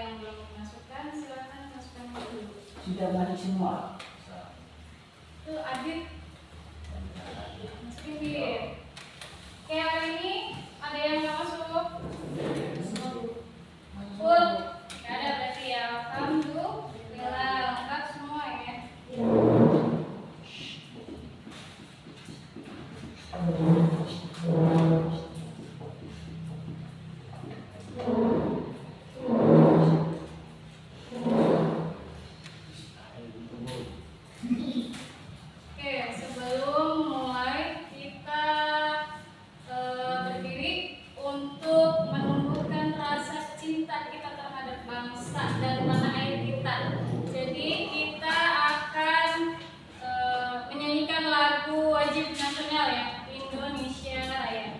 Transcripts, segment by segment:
yang belum dimasukkan silakan masukkan dulu. Sudah balik semua. Tuh Adit, masukin Dit. Oke, hari ini ada yang nggak masuk? Full? Nggak ada berarti ya. Alhamdulillah lengkap semua ya. Oke, sebelum mulai kita berdiri untuk menumbuhkan rasa cinta kita terhadap bangsa dan tanah air kita. Jadi kita akan menyanyikan lagu wajib nasional ya, Indonesia Raya.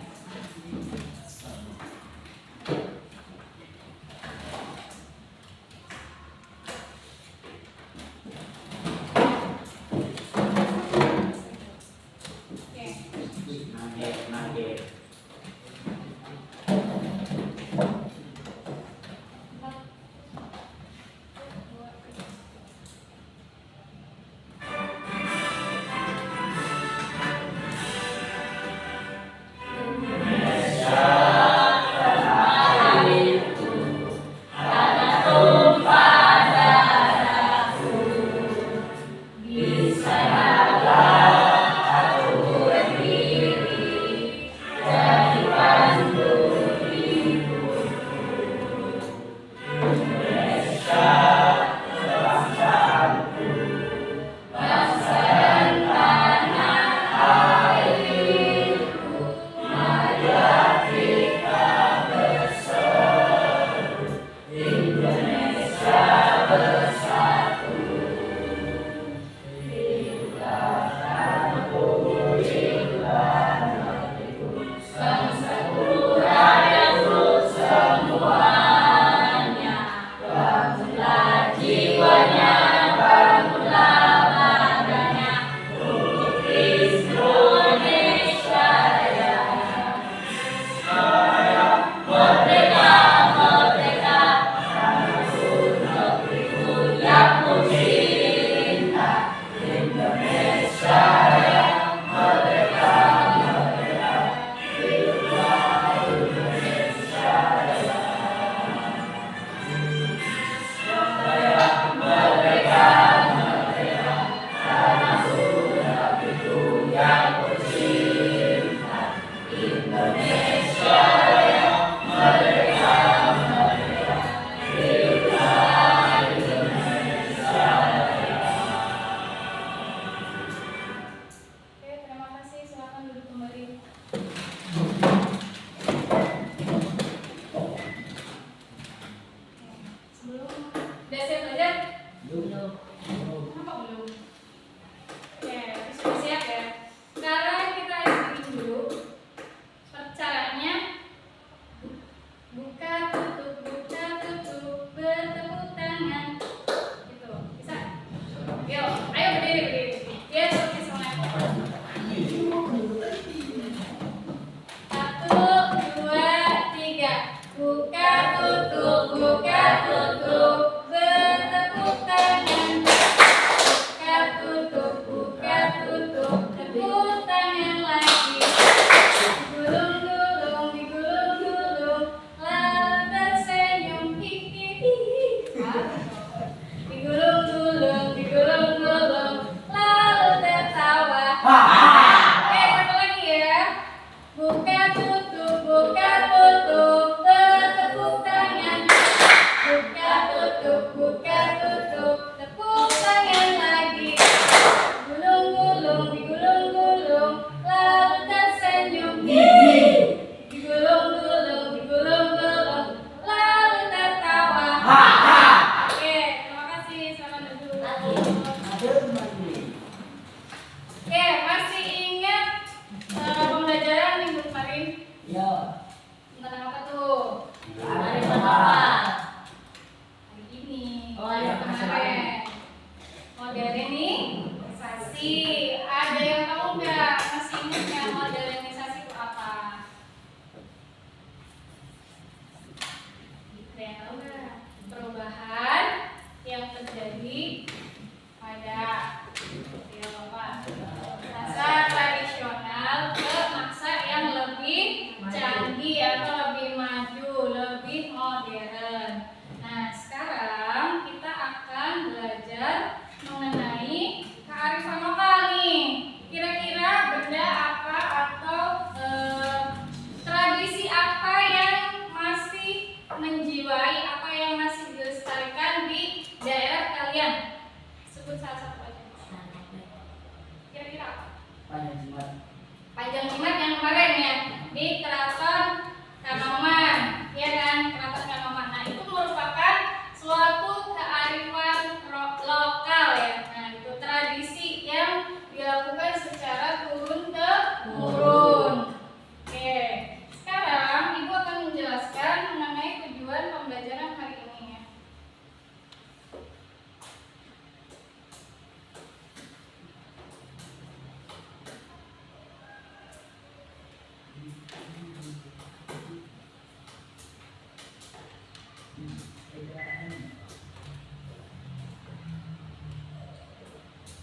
Oke, terima kasih. Silakan duduk kembali. Sebelum udah siap belajar? Kenapa belum? Oke, sudah siap ya. Sekarang kita bikin dulu caranya. Buka tutup, bertepuk tangan. Gitu, bisa? Yuk, ayo berdiri. Ya, seperti semuanya. 1, 2, 3. Buka tutup, bertepuk tangan. Buka tutup, tepuk tangan lagi. Digulung-gulung, lalu tersenyum, hihihi. Digulung-gulung, lalu tertawa. Oke, satu lagi ya. Buka tutup, bertepuk tangan. Buka tutup, tepuk tangan lagi. Digulung-gulung, lalu tersenyum. Digulung-gulung, lalu tertawa. Oke, terima kasih. Selamat duduk. Oke, masih ingat pembelajaran minggu kemarin? Ya. Tentang apa tuh? Hari apa? Hari ini. Oh, ya, kemarin. Modernisasi. Ada yang tahu nggak? Masih ingat nggak modernisasi itu apa? Ada yang tahu nggak? Perubahan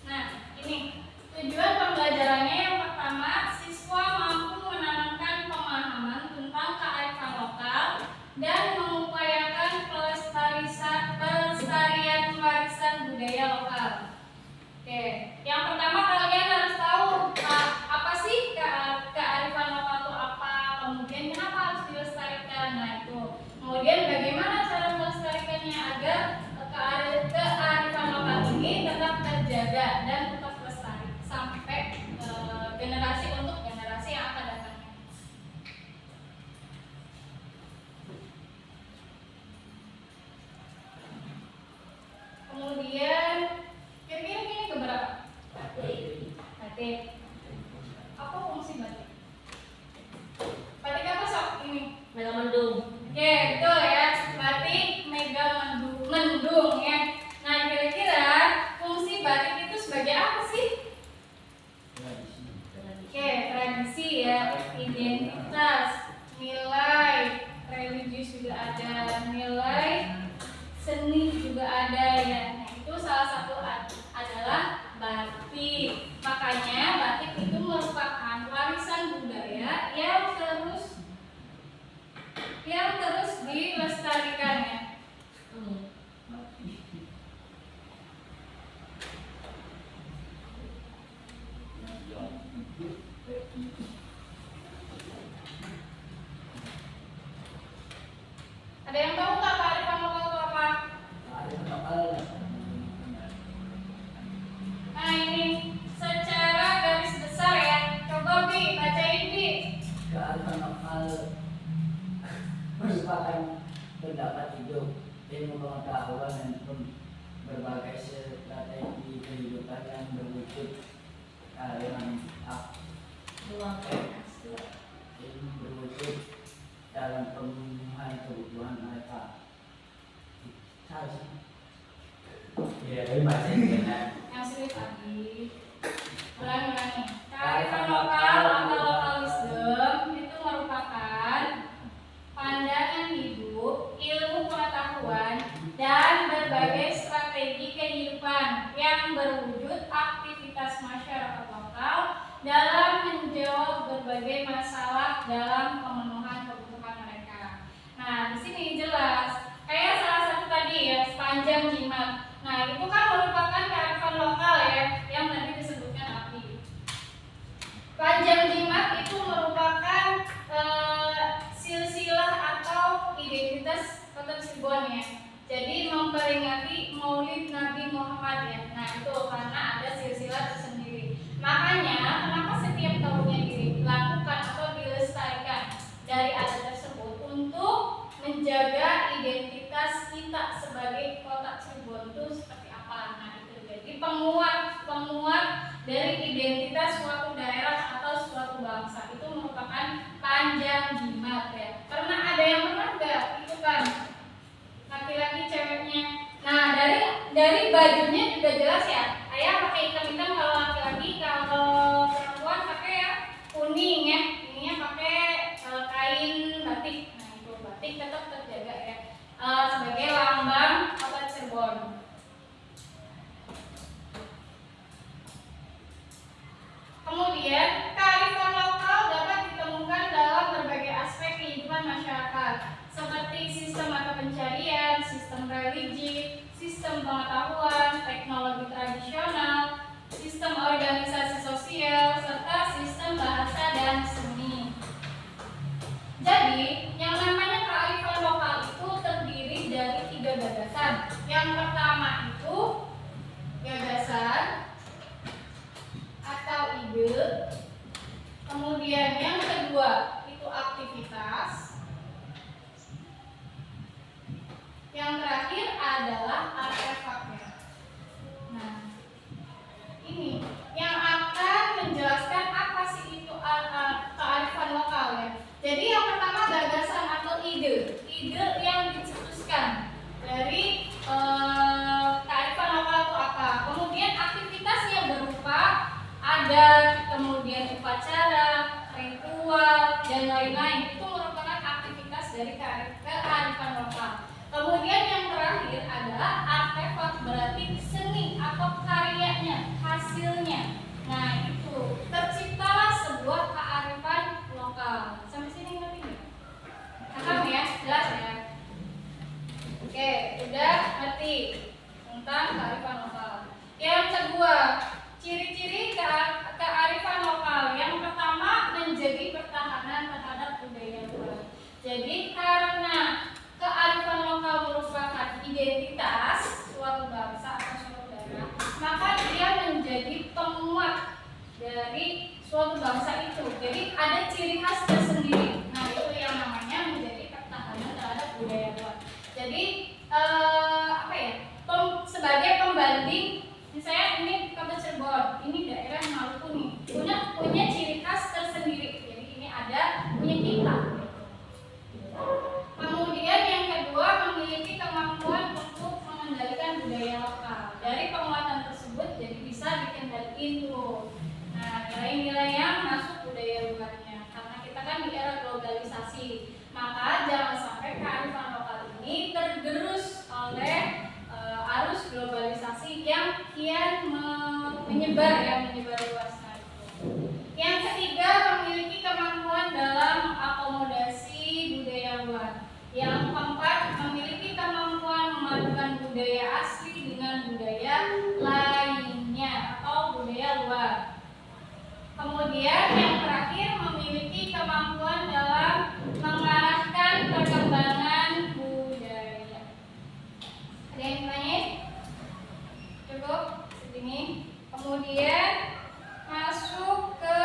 Nah, ini tujuan pembelajarannya yang pertama, siswa mampu menanamkan pemahaman tentang kearifan lokal dan mengupayakan pelestarian warisan budaya lokal. Oke, yang pertama kalian harus tahu apa sih kearifan lokal itu apa, kemudian kenapa harus dilestarikan. Nah itu, kemudian bagaimana cara melestarikannya agar kearifan lokal ini tetap terjaga dan tetap lestari sampai generasi untuk generasi yang akan datang. Kemudian kira-kira ini keberapa? Batik. Apa fungsi batik? Batik apa sok ini? Mega mendung. Oke, betul ya. Batik mega mendung ya. Nah, kira-kira fungsi batik itu sebagai apa sih? Oke, tradisi ya, identitas, nilai religius juga ada, nilai seni juga ada ya. Nah, itu salah satu adalah batik. Makanya batik itu merupakan warisan budaya yang terus dilestarikan ya. Ada yang tahu nggak kearifan lokal itu apa? Nah ini secara garis besar ya. Coba Bi, bacain Bi. Kearifan lokal merupakan pendapat hidup, ilmu pengetahuan dan berbagai strategi kehidupan yang berwujud dalam dalam pemenuhan kebutuhan mereka. Ya, tapi masih enak. Yang sulit lagi. Ulangi. Kearifan lokal atau lokalisme itu merupakan pandangan hidup, ilmu pengetahuan, dan berbagai strategi kehidupan yang berwujud aktivitas masyarakat lokal dalam menjawab berbagai masalah dalam pemenuhan kebutuhan mereka. Nah, di sini jelas kayak salah satu tadi ya, Panjang Jimat. Nah, itu kan merupakan kearifan lokal ya, yang tadi disebutkan Api. Panjang Jimat itu merupakan silsilah atau identitas Kota Cirebon ya. Jadi memperingati Maulid Nabi Muhammad ya. Nah, itu karena ada silsilah tersendiri. Makanya kenapa setiap tahunnya dilakukan atau dilestarikan dari adat tersebut untuk menjaga identitas kita sebagai Kota Cirebon itu seperti apa. Nah, itu jadi penguat dari identitas suatu daerah atau suatu bangsa itu merupakan Panjang Jimat ya. Karena ada yang pernah nggak itu kan laki-laki ceweknya. Nah, dari bajunya juga jelas ya. Ayah pakai hitam-hitam kalau laki-laki, kalau perempuan pakai ya kuning ya. Ininya pakai kain batik. Nah, itu batik tetap terjaga ya sebagai lambang Kota Cirebon. Kemudian, kearifan lokal dapat ditemukan dalam berbagai aspek kehidupan masyarakat, seperti sistem mata pencarian, sistem religi, sistem pengetahuan, teknologi tradisional, sistem organisasi sosial, serta sistem bahasa dan seni. Jadi, yang namanya kearifan lokal itu terdiri dari 3 gagasan. Yang pertama itu gagasan atau ide. Kemudian yang kedua itu aktivitas. Yang terakhir adalah artefaknya. Nah, ini yang akan menjelaskan apa sih itu kearifan lokal ya. Jadi yang pertama gagasan atau ide yang dicetuskan dari kearifan lokal itu apa. Kemudian aktivitasnya berupa adat, kemudian upacara, ritual, dan lain-lain. Itu merupakan aktivitas dari kearifan lokal. Kemudian yang sudah ngerti tentang kearifan lokal. Yang kedua, ciri-ciri kearifan lokal. Yang pertama, menjadi pertahanan terhadap budaya luar. Jadi karena kearifan lokal merupakan identitas suatu bangsa atau suatu daerah, maka dia menjadi penguat dari suatu bangsa itu. Jadi ada ciri khas tersendiri. Nah, itu yang namanya menjadi pertahanan terhadap budaya luar. Jadi sebagai pembanding, misalnya ini Kota Cirebon, ini daerah Maluku nih, punya ciri khas tersendiri. Jadi ini punya kita. Kemudian yang kedua, memiliki kemampuan untuk mengendalikan budaya lokal. Dari penguatan tersebut jadi bisa dikendalikan tuh. Nah, nilai-nilai yang masuk budaya luarnya. Karena kita kan di era globalisasi, maka jangan sampai kearifan lokal ini tergerus oleh arus globalisasi yang kian menyebar luas. Yang ketiga, memiliki kemampuan dalam akomodasi budaya luar. Yang keempat, memiliki kemampuan memadukan budaya asli dengan budaya lainnya atau budaya luar. Kemudian yang terakhir, memiliki kemampuan dalam mengarahkan perkembangan budaya. Ada yang tanya? Cukup segini. Kemudian masuk ke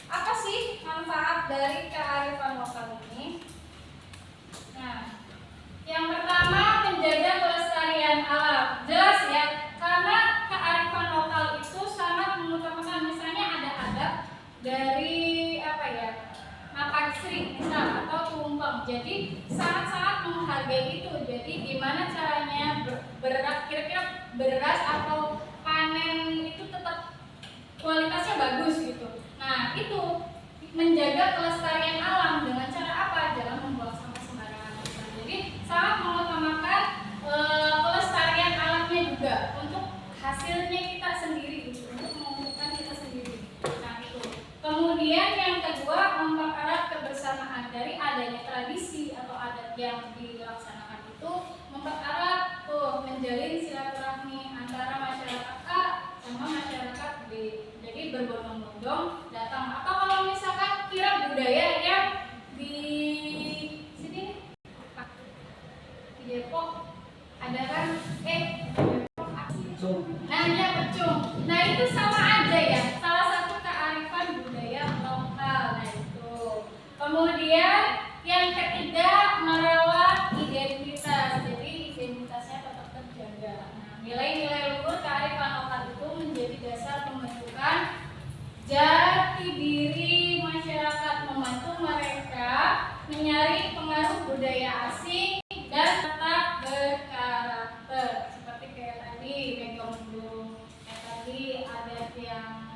apa sih manfaat dari kearifan lokal ini? Nah, yang pertama, menjaga kelestarian alam. Jelas ya, karena kearifan lokal itu sangat mengutamakan, misalnya ada adat dari Mapansri misal atau tumpeng. Jadi sangat-sangat menghargai itu. Jadi gimana caranya kira-kira beras atau panen itu tetap kualitasnya bagus gitu. Nah, itu menjaga kelestarian alam dengan cara apa? Jangan membuang sampah sembarangan. Jadi sangat mengutamakan kelestarian alamnya juga untuk hasilnya kita sendiri, gitu, untuk mengumpulkan kita sendiri. Nah, itu. Kemudian yang kedua, mempererat kebersamaan. Dari adanya tradisi atau adat yang dilaksanakan itu mempererat menjalin silaturahmi antara masyarakat A sama masyarakat B. Jadi berbondong-bondong datang. Atau kalau misalkan kira budaya yang di sini di Depok ada kan nah ya pecung. Nah itu sama aja ya, salah satu kearifan budaya lokal. Nah itu. Kemudian yang ketiga, merawat identitas. Jadi identitasnya tetap terjaga. Nah, nilai-nilai luhur kearifan lokal itu menjadi dasar pembentukan jati diri masyarakat, membantu mereka menyaring pengaruh budaya asing dan tetap berkarakter. Seperti kayak tadi Megamendung, tadi adat yang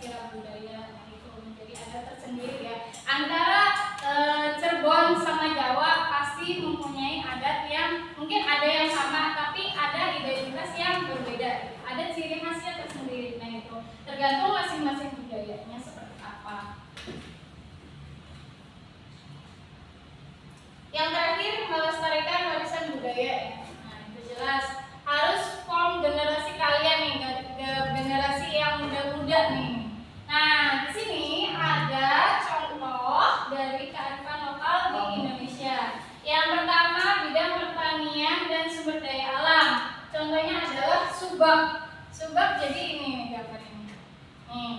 kira budaya, nah itu menjadi adat tersendiri ya. Antara Cirebon sama Jawa pasti mempunyai adat yang mungkin ada yang sama, tapi ada identitas yang berbeda, ada ciri khasnya tersendiri. Nah itu tergantung masing-masing budayanya seperti apa. Yang terakhir, melestarikan warisan budaya. Nah itu jelas harus form generasi kalian nih, generasi yang muda-muda nih. Nah di sini ada contoh dari kearifan lokal di Indonesia. Yang pertama, bidang pertanian dan sumber daya alam. Contohnya adalah subak. Subak jadi ini nih gambar ini. Nih.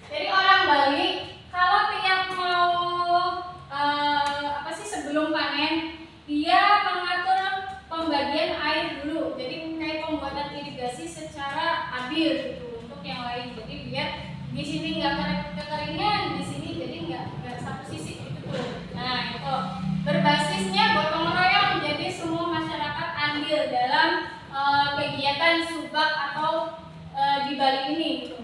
Jadi orang Bali kalau tiap mau sebelum panen dia mengatur pembagian air dulu. Jadi kayak pembuatan irigasi secara adil gitu untuk yang lain. Jadi biar di sini nggak kekeringan, di sini jadi nggak satu sisi gitu tuh. Nah itu berbasisnya gotong royong. Jadi semua masyarakat andil dalam kegiatan subak atau di Bali ini gitu.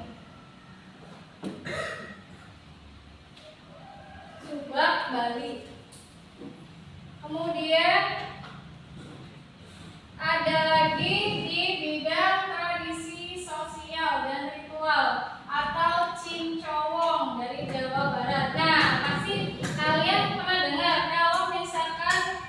Subak Bali. Kemudian ada lagi di bidang tradisi sosial dan ritual atau cincowong dari Jawa Barat. Nah, pasti kalian pernah dengar kalau misalkan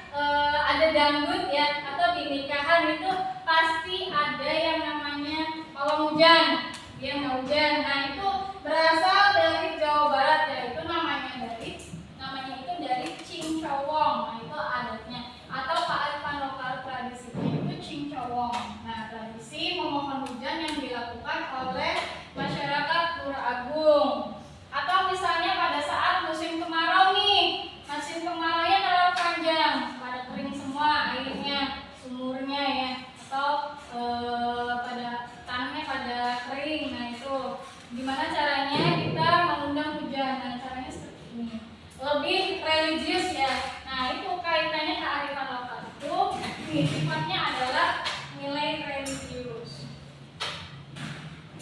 ada dangdut ya atau di nikahan perkiraan itu pasti ada yang namanya pawang hujan. Dia mau hujan. Nah, itu berasal dari Jawa Barat ya. Itu namanya itu dari Cincowong. Nah, itu adatnya. Atau kearifan lokal tradisinya itu Cincowong. Nah, tradisi memohon hujan yang dilakukan oleh masyarakat Pura Agung. Atau misalnya pada saat musim kemarau nih, musim kemaraunya terlalu panjang, pada kering semua airnya, sumurnya ya, atau pada tanahnya pada kering. Nah, itu gimana caranya kita mengundang hujan? Nah, caranya seperti ini. Lebih religius ya. Nah, itu kaitannya kearifan lokal itu sifatnya adalah nilai religius.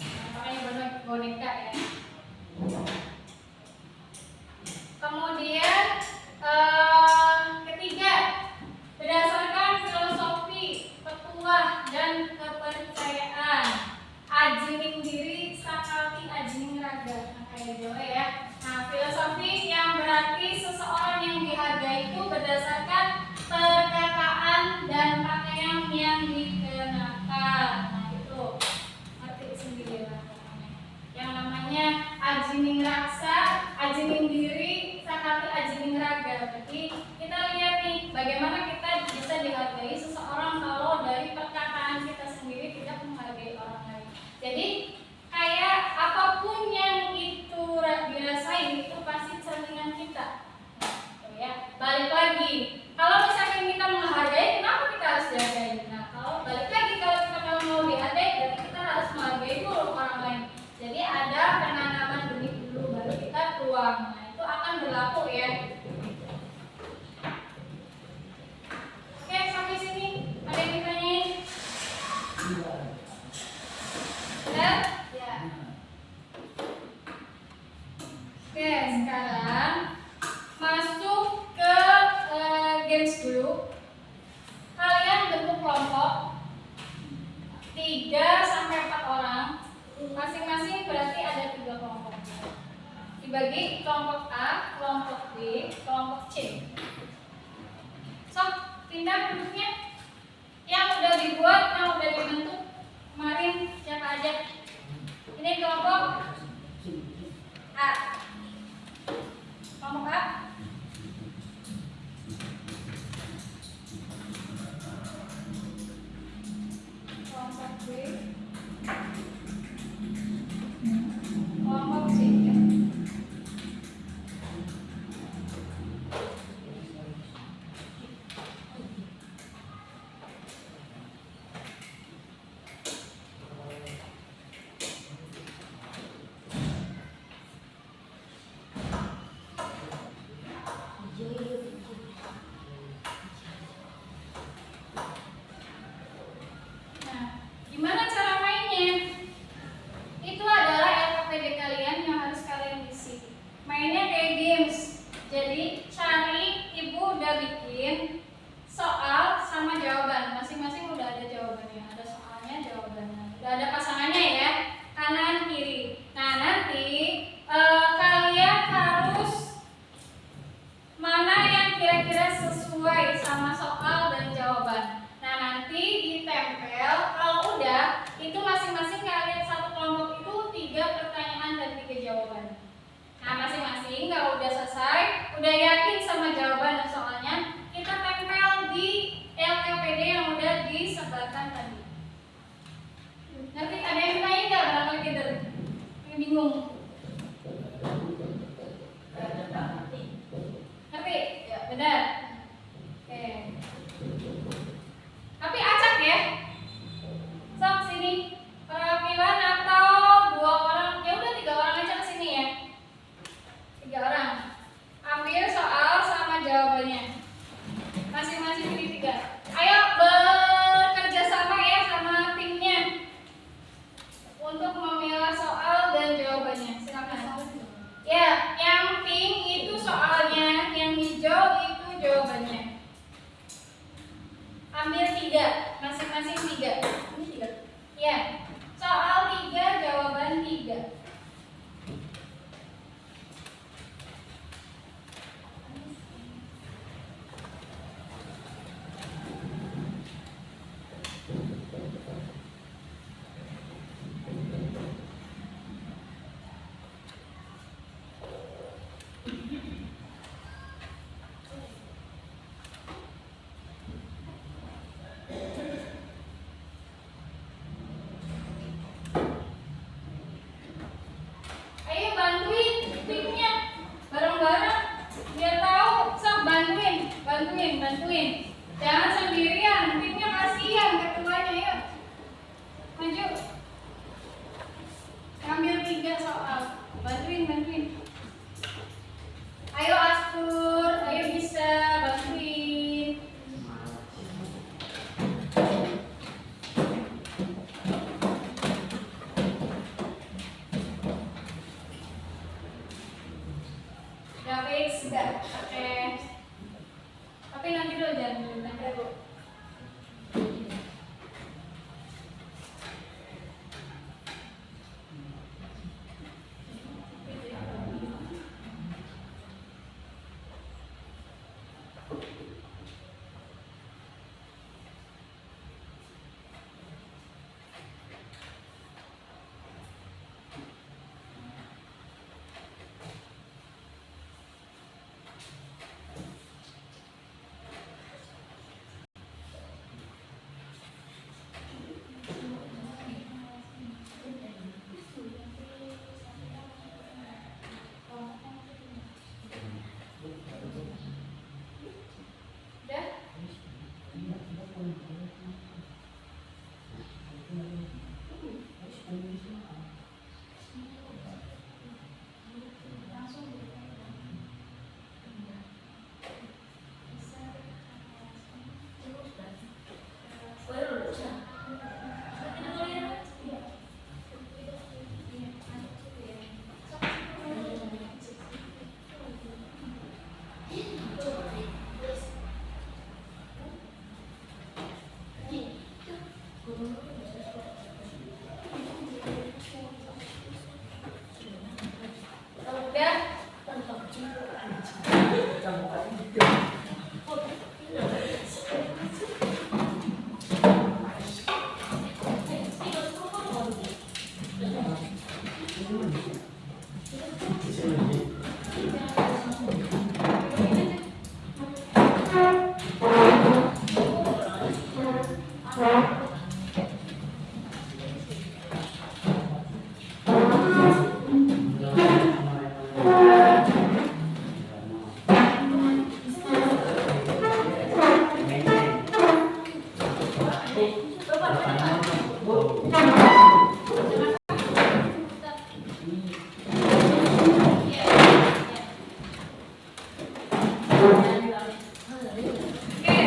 Nah, makanya boneka ya. Kemudian ketiga, berdasarkan filosofi, petuah dan kepercayaan, ajining diri sakalti ajining raga. Nah, kayak Jawa ya. Nah, filosofi yang berarti seseorang yang dihargai itu berdasarkan perkataan dan pakaian yang dikenakan. Nah, itu ngerti sendiri lah namanya. Yang namanya ajining raksa, ajining diri, sakalti ajining raga. Berarti kita lihat nih bagaimana kita bisa dihargai seseorang kalau dari perkataan kita sendiri tidak menghargai orang lain. Jadi kayak apapun yang itu dirasain itu pasti cerminan kita. Nah, ya. Balik lagi, kalau misalkan kita menghargai, kenapa kita harus dihargai? Nah, kalau balik lagi kalau kita mau dihargai, berarti kita harus menghargai dulu orang lain. Jadi ada penanaman benih dulu baru kita tuang. Nah, itu akan berlaku ya. Oke, sampai sini ada yang ditanyain? Udah? Ya. Oke, sekarang masuk ke games dulu. Kalian bentuk kelompok 3-4 orang. Masing-masing berarti ada 3 kelompok. Dibagi kelompok A, kelompok B, kelompok C. So, pindah bentuknya. Yang udah dibuat, yang udah dibentuk kemarin siapa aja? Ini kelompok A. Kelompok A. Kelompok B. Kelompok C ya. Nah, gimana cara mainnya? Itu adalah LKPD kalian yang harus kalian isi. Mainnya kayak games. Jadi cari, ibu udah bikin soal sama jawaban. Masing-masing udah ada jawabannya. Ada soalnya, jawabannya. Udah ada pasangannya ya, kanan kiri. Nah, nanti kalian harus mana yang kira-kira sesuai sama soal dan jawaban. Nah, nanti ditempel. Kalau udah, itu masing-masing kalian satu kelompok itu 3 pertanyaan dan 3 jawaban. Nah, masing-masing kalau udah selesai, udah yakin sama jawaban dan soalnya, kita tempel di LKPD yang udah disebarkan tadi. Ngerti? Ada yang tanya nggak? Barangkali kita bingung. Ngerti? Ya, benar. Oke. Tapi acak ya. Sok sini. Perwakilan atau 2 orang, ya udah 3 orang aja ke sini ya. 3 orang. Ambil soal sama jawabannya. Masing-masing pilih 3. Ayo bekerja sama ya sama timnya untuk memilah soal dan jawabannya. Silakan. Ya, yang pink itu soalnya, yang hijau itu jawabannya. Ambil 3, masing-masing Oke,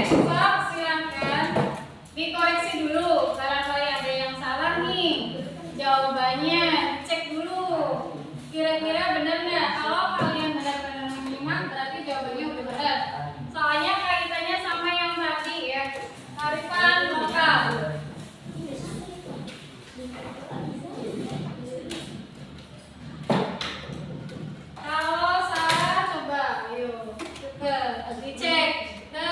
stop, silakan dikoreksi dulu. Barangkali ada yang salah nih jawabannya. Cek dulu. Kira-kira benar nggak? Kalau kalian benar-benar menyimak, berarti jawabannya udah benar. Soalnya kaitannya sama yang tadi ya. Tarikan lokal. Kalau salah, coba, ayo, dicek ke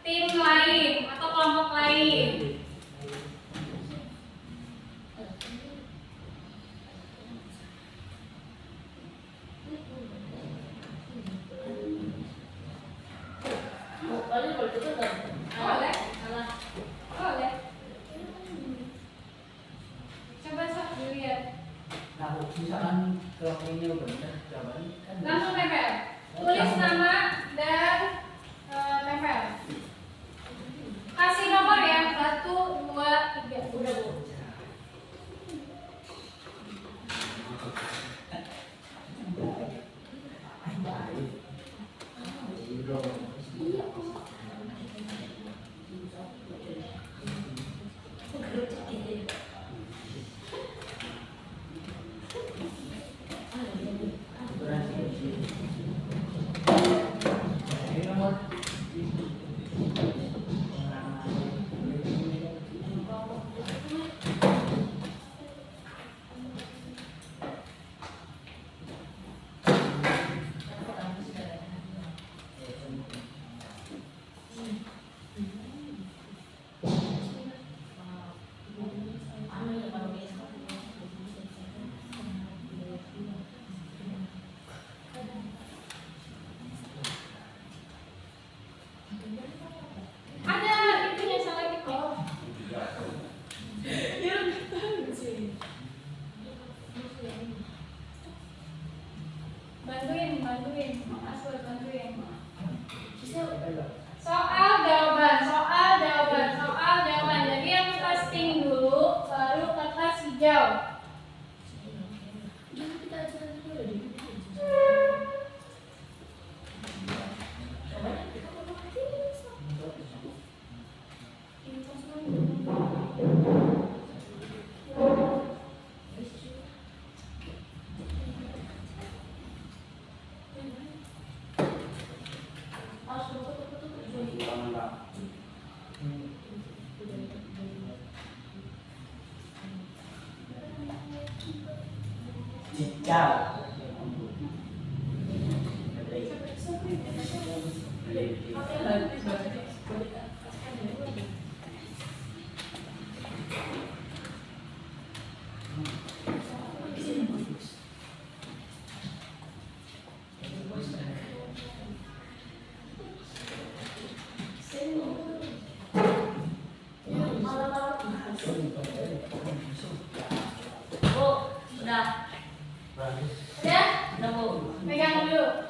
tim lain atau kelompok lain. Boleh, boleh. Coba sok dilihat. Nah, misalkan kalau ini udah benar jawabannya kan Langsung tempel. Tulis nama dan tempel. Kasih nomor ya, 1, 2, 3. Udah, Bu. Ada itunya salah gitu. Bantuin, Mas Bud, bantuin. Soal jawaban. Jadi yang casting dulu, baru kertas hijau. Cical. Pegang dulu.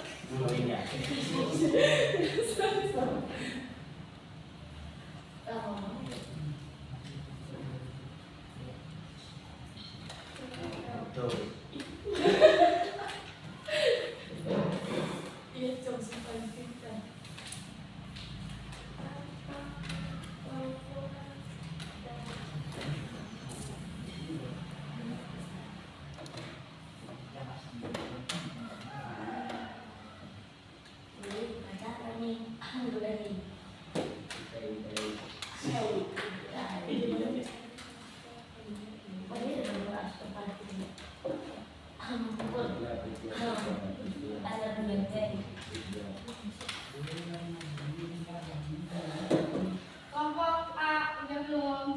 Kelompok A udah belum?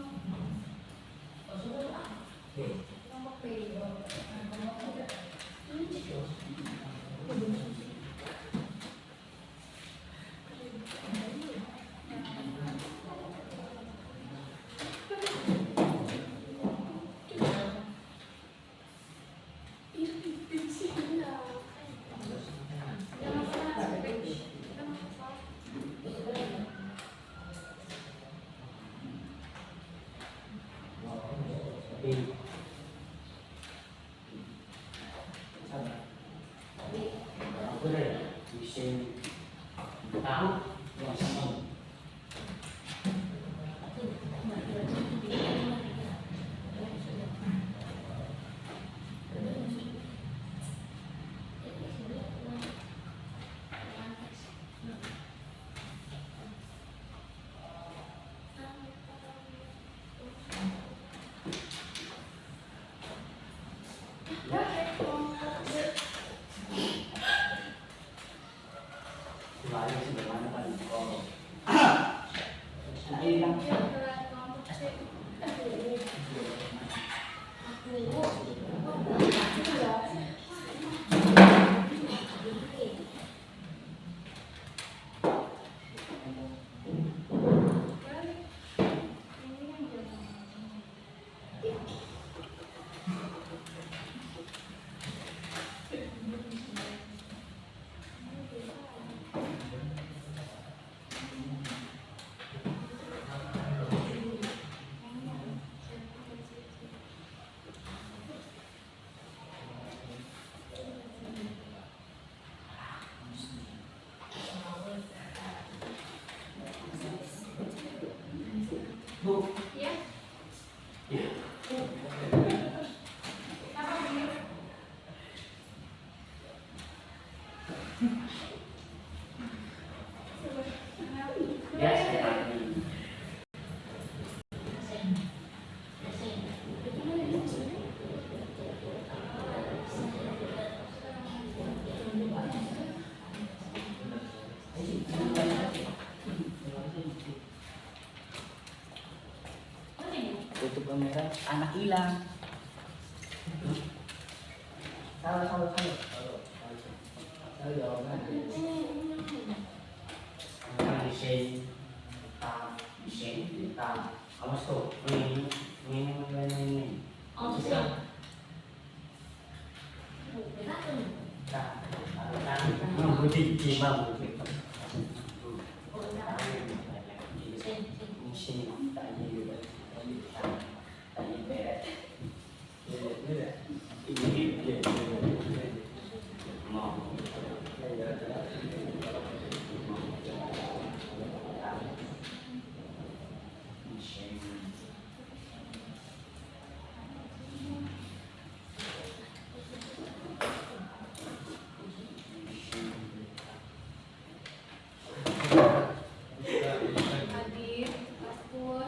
Kelompok B. Sabar. Aku deh bisa tahu yang sama. Kemarin sebagaimana kan kalau Anak hilang. Bu, Ya. ya, Apa begitu? ya sekali. Tutup kamera. Anak hilang. Salah. Salah jawaban. Desain hitam awas tuh ini Adit, Mas Pur.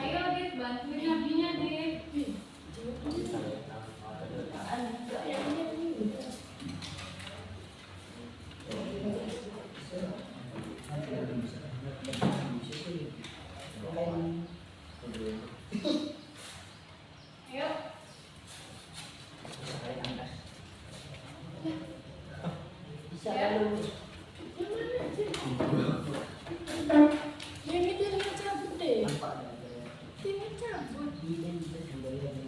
Ayo Adit, bantuin abinya Adit. Ayo. Bisa Ya. lalu. Ini dia nggak cabut deh. Nampak ada. Dia nggak cabut. Ini bisa kembali lagi.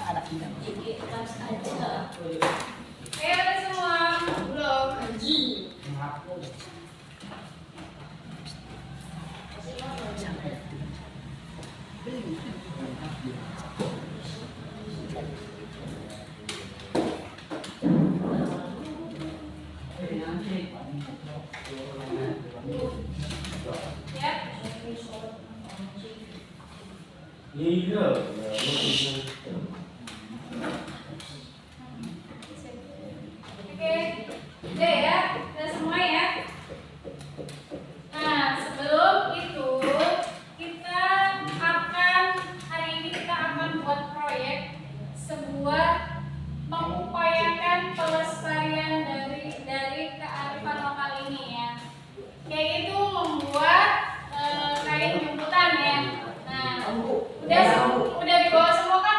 Anak hilang. Ayo ada semua. Belum. Ya. Iya, Oke. Udah ya. Udah semua ya. Nah, sebelum itu kita akan hari ini kita akan buat proyek sebuah mengupayakan pelestarian dari kearifan lokal ini ya. Yaitu membuat kain jemputan ya. Nah, udah dibawa semua kan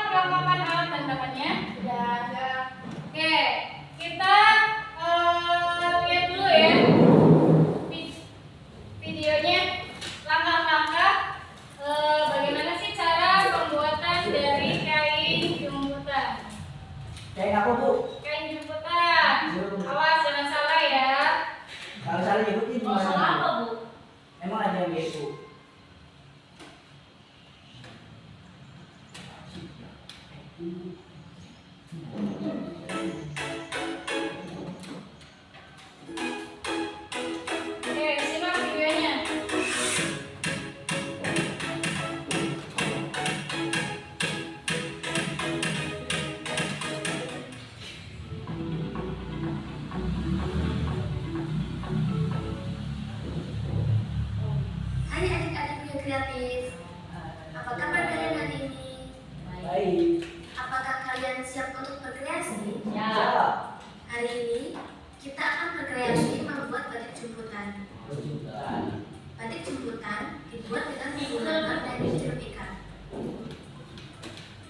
Jemputan. Batik jemputan dibuat dengan menggunakan teknik celup ikan.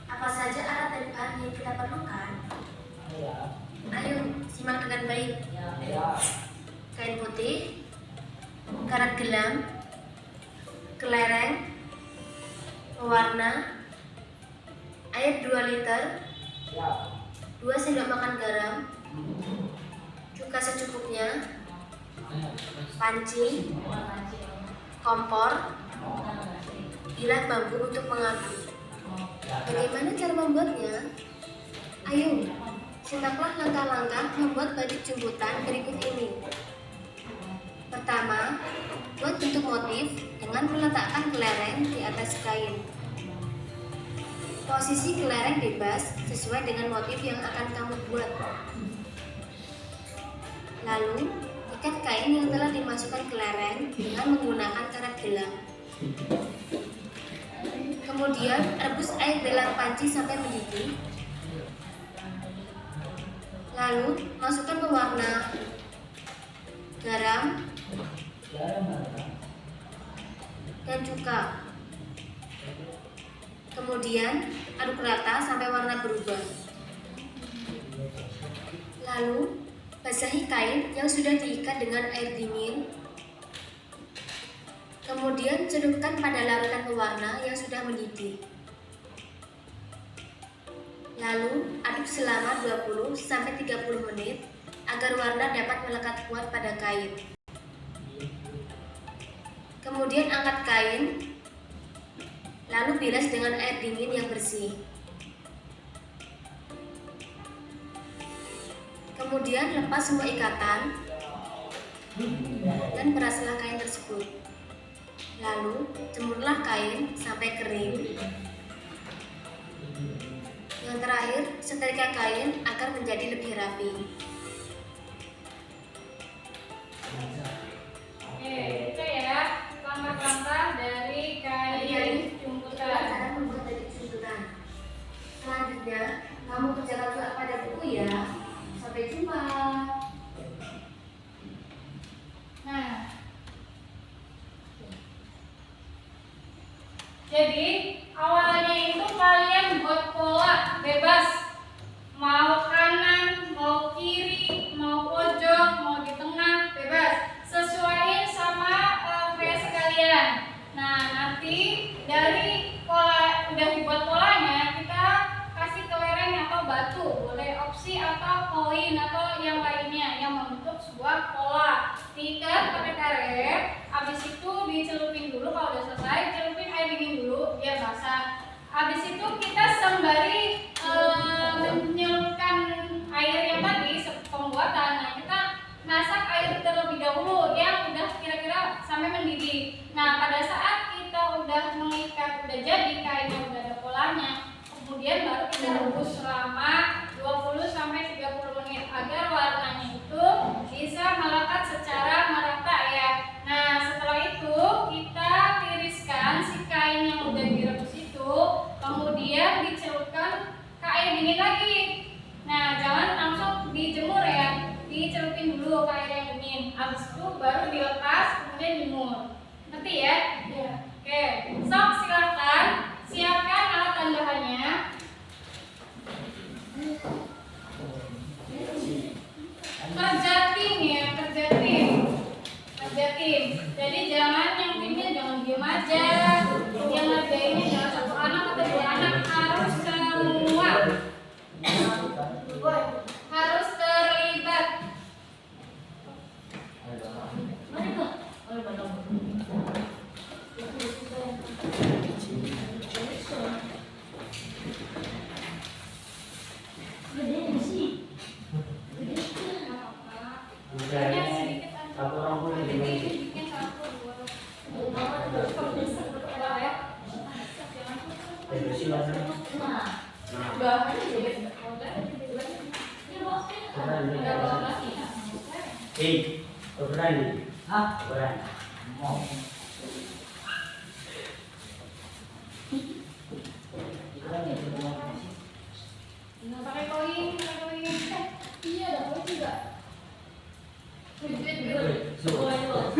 Apa saja alat dan bahan yang kita perlukan? Ya. Ayo simak dengan baik. Ya. Kain putih, karat gelam, kelereng, pewarna, air 2 liter, Ya. 2 sendok makan garam, cuka secukupnya, panci, kompor, bilah bambu untuk mengaduk. Bagaimana cara membuatnya? Ayo, simaklah langkah-langkah membuat batik jemputan berikut ini. Pertama, buat bentuk motif dengan meletakkan kelereng di atas kain. Posisi kelereng bebas sesuai dengan motif yang akan kamu buat. Lalu, ikat kain yang telah dimasukkan kelereng dengan menggunakan karat gelang. Kemudian, rebus air dalam panci sampai mendidih. Lalu, masukkan pewarna, garam, dan cuka. Kemudian, aduk rata sampai warna berubah. Lalu, basahi kain yang sudah diikat dengan air dingin. Kemudian, celupkan pada larutan pewarna yang sudah mendidih. Lalu, aduk selama 20-30 menit agar warna dapat melekat kuat pada kain. Kemudian angkat kain, lalu bilas dengan air dingin yang bersih. Kemudian lepas semua ikatan dan peraslah kain tersebut. Lalu jemurlah kain sampai kering. Yang terakhir, setrika kain agar menjadi lebih rapi. Oke, itu ya langkah-langkah dari kain jemputan. Cara membuat batik jemputan. Selanjutnya, kamu kerjakan juga pada buku ya. Sampai jumpa. Nah, jadi awalnya itu kalian buat pola bebas, mau kanan, mau kiri, mau pojok, mau di tengah, bebas. Sesuaiin sama kreasi kalian. Nah, nanti dari pola udah dibuat polanya, kita kasih kelereng atau batu, boleh opsi atau koin atau yang lainnya yang membentuk sebuah pola. Diikat pakai karet, habis itu dicelupin dulu. Kalau udah selesai, celupin air dingin dulu biar basah. Habis itu kita sembari menyelupkan air yang tadi pembuatan. Nah, kita masak air terlebih dahulu yang udah kira-kira sampai mendidih. Nah, pada saat kita udah mengikat, udah jadi kainnya, udah ada polanya, kemudian baru kita rebus selama 20-30 menit agar warnanya itu bisa melekat secara merata ya. Nah, setelah itu kita tiriskan si kain yang udah direbus itu, kemudian dicelupkan ke air dingin lagi. Nah, jangan langsung dijemur ya, dicelupin dulu ke air yang dingin. Habis itu baru dilepas, kemudian jemur. Ngerti ya? Iya. Oke, sok silakan siapkan alat dan bahannya. Kerja tim ya, kerja tim. Kerja tim. Jadi jangan yang timnya jangan diam aja. Yang ngerjainnya jangan satu anak atau 2 anak, harus semua. Harus terlibat. Misalnya satu orang pun Bikin 1, 2. bersih warna. Berani. Hah? Berani. Mau. Pakai koin, pakai koin. Iya, ada koin juga. Suruh.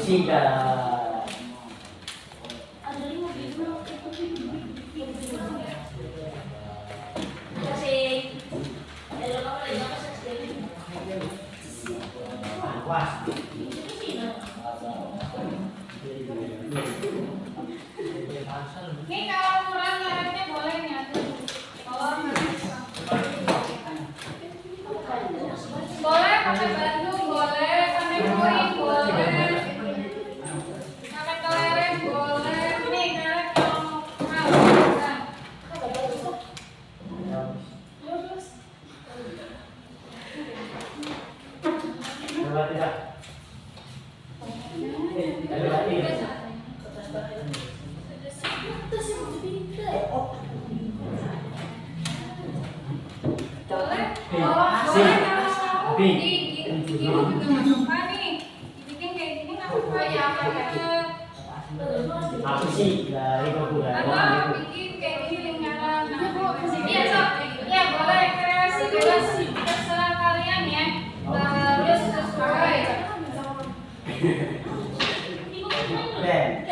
Siga. Wah. Nih kalau kurang ngaretnya boleh nih tuh. Kalau boleh pakai batu, boleh pakai kuing, boleh pakai kelereng, boleh. Nih kelereng kalau mau kurang. Coba tidak. Coba tidak. Boleh. Si. Boleh kalau Bi. di juga nggak apa nih. Dibikin kayak gini nggak apa ya pakai. Aku sih dari kebulan. Atau bikin kayak gini lingkaran. Iya sob, iya boleh kreasi bebas terserah kalian ya. Terus sesuai.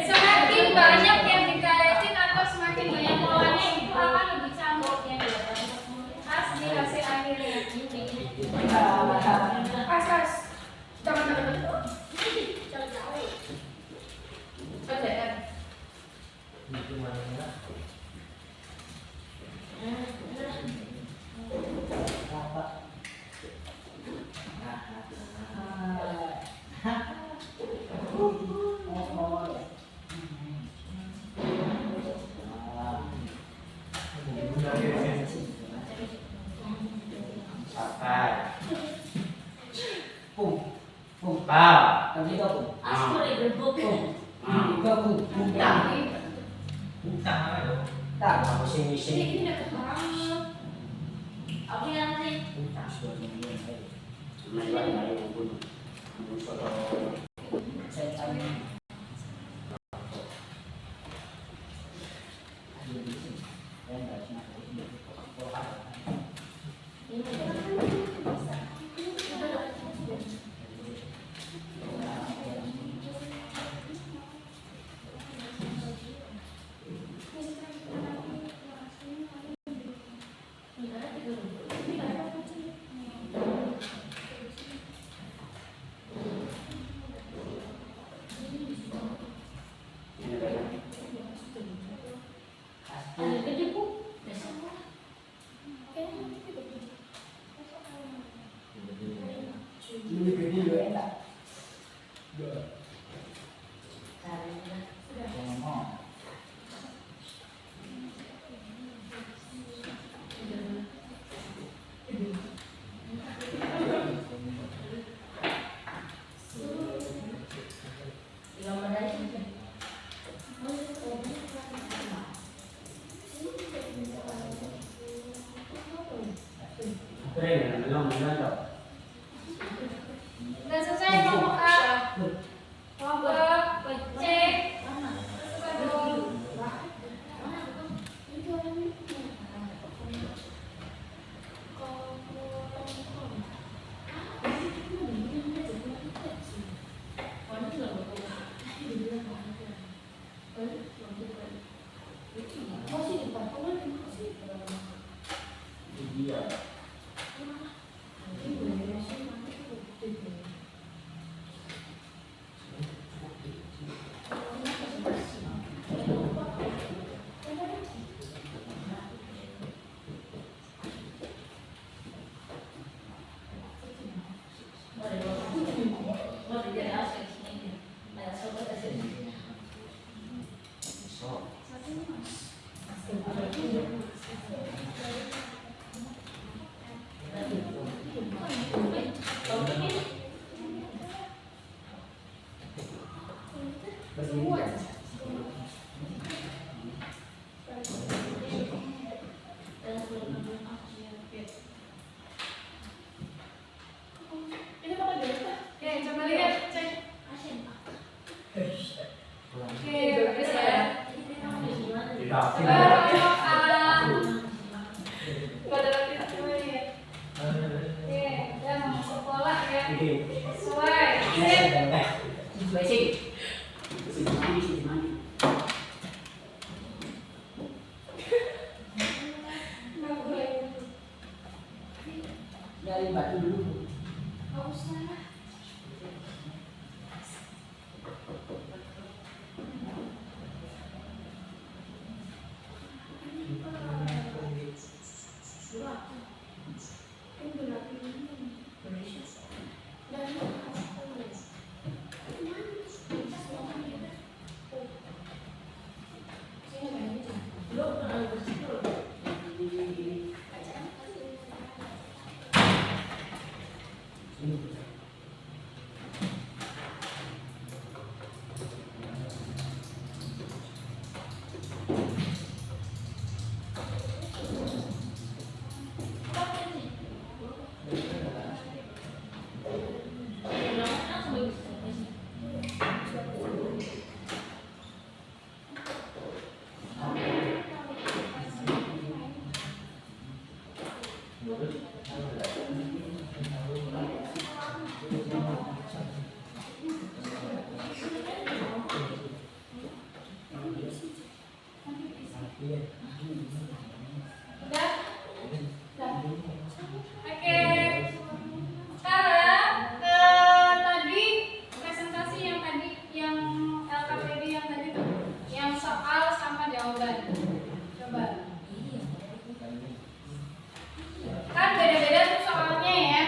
Semakin banyak yang dikaretin atau semakin banyak polanya itu akan lebih cantik ya. Asli hasil akhirnya. As. Jangan. Sakai. Pum. Kau. Tapi kau pum. Pum. Kau pum. Putang. Putang apa itu? Tak. Aku sini. Ini deket banget. Apa yang sih? Putang sudah mulai. Lebih gede juga enak. Udah selesai kelompok A. Kelompok C. Coba dong. Iya. Oke, coba lihat, cek. Oke, bagus ya. Coba kelompok A. Oke, udah masuk pola ya. Sesuai. Sip. Sesuai sih. batu dulu. Nggak usah. Udah? Oke. Sekarang tadi presentasi yang tadi yang LKPD yang tadi tuh, yang soal sama jawaban. Coba. Kan beda-beda tuh soalnya ya.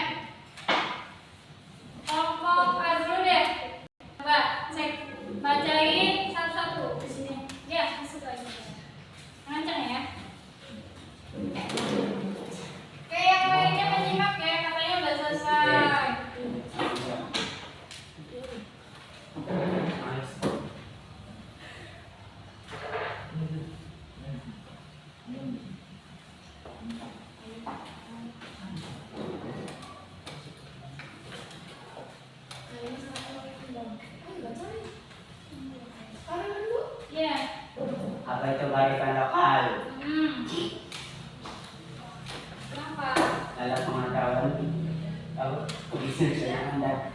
Kelompok A dulu deh. Coba cek, bacain satu-satu di sini. Ya, masuk lagi. Kencang ya. Oke, yang lainnya menyimak ya, katanya udah selesai. Ya. Apa itu kearifan lokal? Kenapa? Dalam pengetahuan tahu kebiasaan dan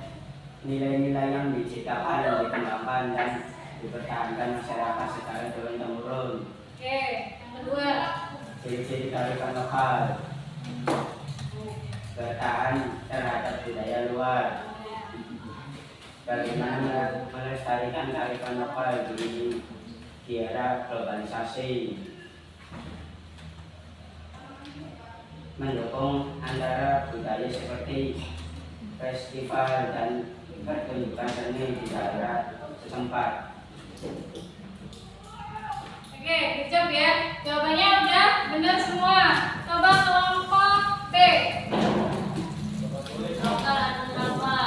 nilai-nilai yang diciptakan, dikembangkan dan dipertahankan masyarakat secara turun temurun. Oke, yang kedua. Ciri-ciri kearifan lokal: bertahan terhadap budaya luar. Bagaimana melestarikan kearifan lokal di era globalisasi? Mendukung antara budaya seperti festival dan pertunjukan seni di daerah setempat. Oke, good job ya. Jawabannya udah benar semua. Coba kelompok B. Lokal artinya apa?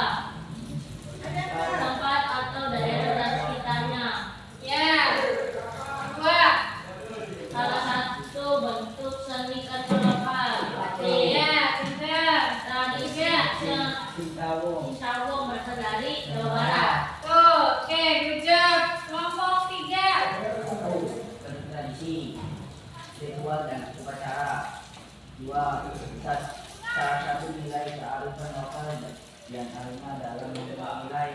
Tempat atau daerah sekitarnya. Ya. Dua. Salah satu bentuk seni karya lokal. Ya, benar. Tradisi Sintawong. Sawong berasal dari Jawa Barat. Tuh, oke, good job. Kelompok 3. Tradisi, ritual dan upacara. Dua, salah satu nilai kearifan lokal yang antaranya dalam nilai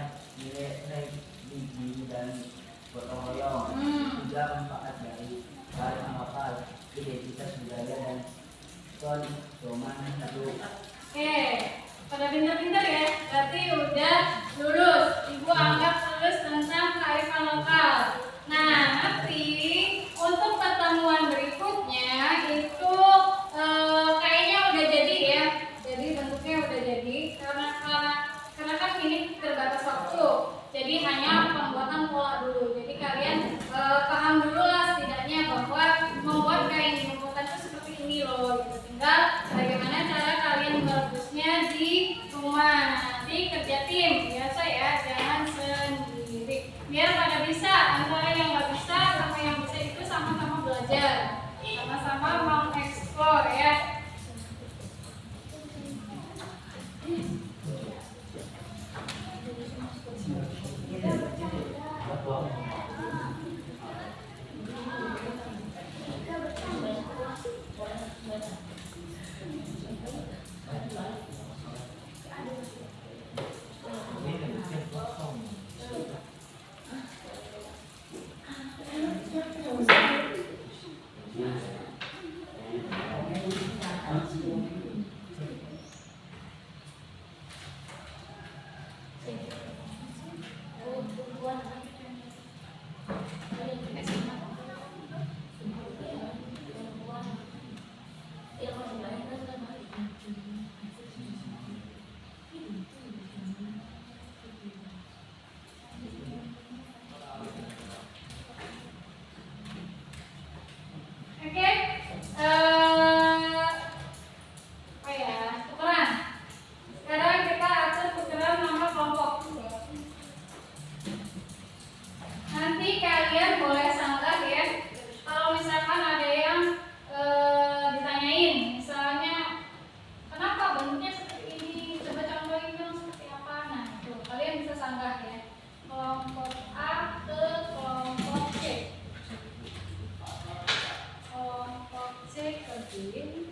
religi dan gotong royong. Tiga, manfaat dari kearifan lokal, identitas budaya dan kedoman hidup. Oke, pada pintar-pintar ya. Berarti udah lulus. Ibu anggap lulus tentang kearifan lokal. Nah, nanti untuk pertemuan berikutnya itu kayaknya udah jadi ya. Jadi bentuknya udah jadi karena kan ini terbatas waktu. Jadi hanya pembuatan pola dulu. Jadi kalian paham dulu lah setidaknya bahwa membuat kain di pembuatan itu seperti ini loh. Gitu. Tinggal bagaimana cara kalian merebusnya di rumah. Nanti kerja tim biasa ya, jangan sendiri. Biar pada bisa. Antara yang nggak bisa sampai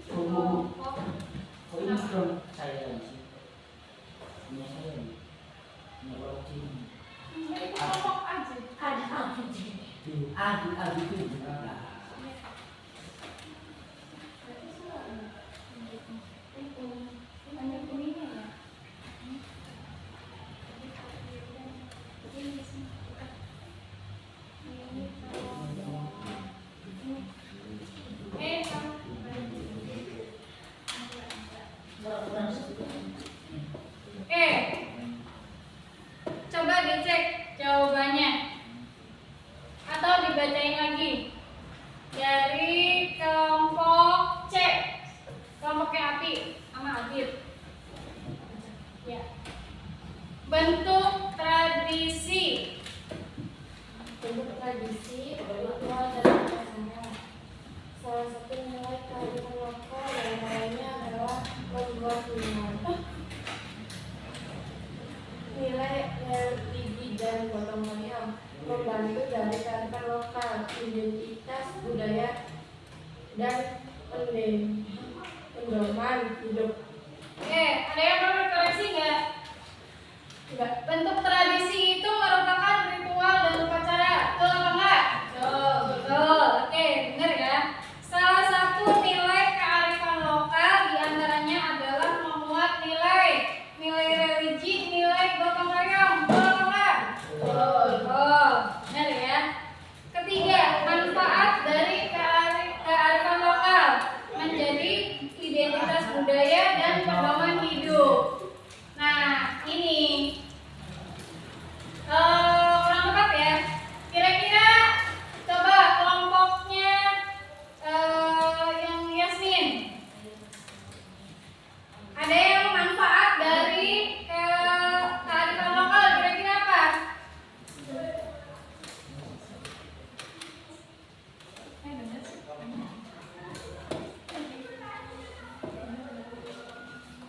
kelompok. Oh ini from saya sih. Punya saya nih. Punya orang Cina. Itu kelompok aja. Adik itu gimana? Banyak ininya ya. Coba dicek jawabannya atau dibacain lagi dari kelompok C, kelompoknya Api sama Adit. Ya. Bentuk tradisi. Bentuk tradisi berasal dari pasangan. Salah satu nilai kearifan lokal yang lainnya adalah membuat rumah. Nilai religi dan gotong royong membantu dari kearifan lokal, identitas budaya dan pedoman hidup. Ada yang perlu dikoreksi nggak? Bentuk tradisi itu merupakan ritual dan upacara. Betul apa enggak? Betul. Oke, benar ya. Salah satu nilai kearifan lokal diantaranya adalah memuat nilai religi, nilai gotong royong. Betul apa enggak? Betul. Benar ya. Ketiga, manfaat dari kearifan lokal menjadi identitas budaya dan pedoman hidup. Nah, ini kurang tepat ya. Kira-kira coba kelompoknya yang Yasmin. Ada yang manfaat dari kearifan lokal kira-kira apa?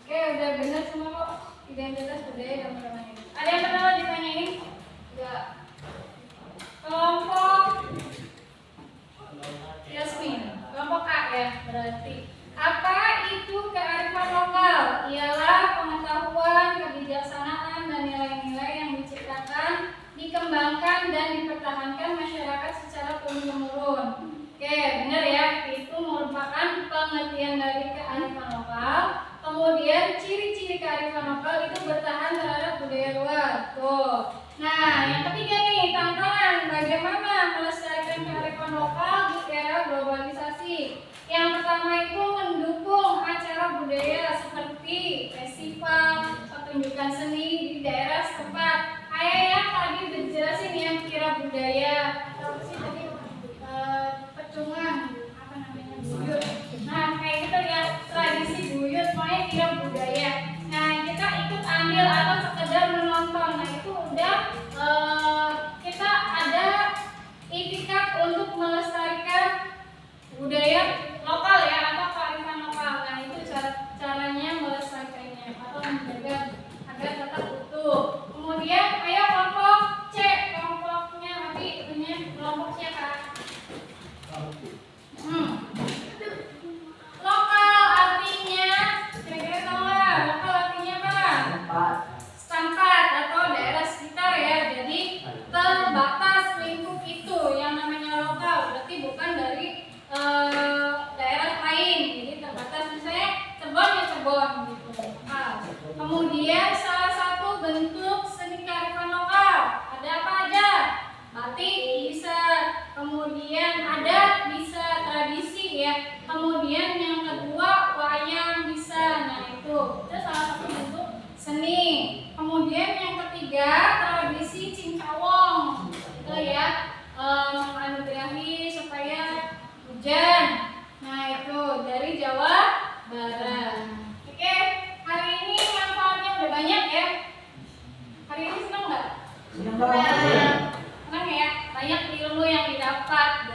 Oke, udah benar semua kok. Identitas budaya dan pedoman hidup. Ada yang pernah ditanyain? Enggak. Kelompok Yasmin, kelompok A ya berarti. Apa itu kearifan lokal? Ialah pengetahuan, kebijaksanaan, dan nilai-nilai yang diciptakan, dikembangkan, dan dipertahankan masyarakat secara turun-temurun. Oke, benar ya. Itu merupakan pengertian dari kearifan lokal. Kemudian ciri-ciri kearifan lokal itu bertahan terhadap budaya luar. Tuh. Nah, yang ketiga nih, tantangan bagaimana melestarikan kearifan lokal di era globalisasi. Yang pertama itu mendukung acara budaya seperti festival, pertunjukan seni di daerah setempat. Kayak yang tadi udah dijelasin yang kira budaya atau apa sih tadi pecungan, apa namanya, buyut. Nah, kayak gitu ya, tradisi buyut, pokoknya kira budaya. Nah, kita ikut ambil atau sekedar menonton. Nah, itu udah kita ada itikad untuk melestarikan budaya lokal ya, atau kearifan lokal. Nah, itu caranya melestarikannya atau menjaga agar tetap utuh. Kemudian ayo kelompok C, kelompoknya nanti punya kelompok siapa? Lokal artinya kira-kira tahu nggak? Lokal artinya apa? Setempat atau daerah sekitar ya. Jadi terbatas lingkup itu yang namanya lokal, berarti bukan dari daerah lain. Jadi terbatas, misalnya Cirebon ya Cirebon gitu. Kemudian salah satu bentuk seni kearifan lokal ada apa aja? Batik bisa, kemudian adat bisa, tradisi ya. Kemudian yang kedua wayang bisa. Nah, itu salah satu bentuk seni. Kemudian yang ketiga tradisi cincawong itu ya, menganugerahi supaya hujan. Nah, itu dari Jawa Barat. Oke, hari ini manfaatnya udah banyak ya. Hari ini senang nggak? Senang banget. Senang ya, banyak ilmu yang didapat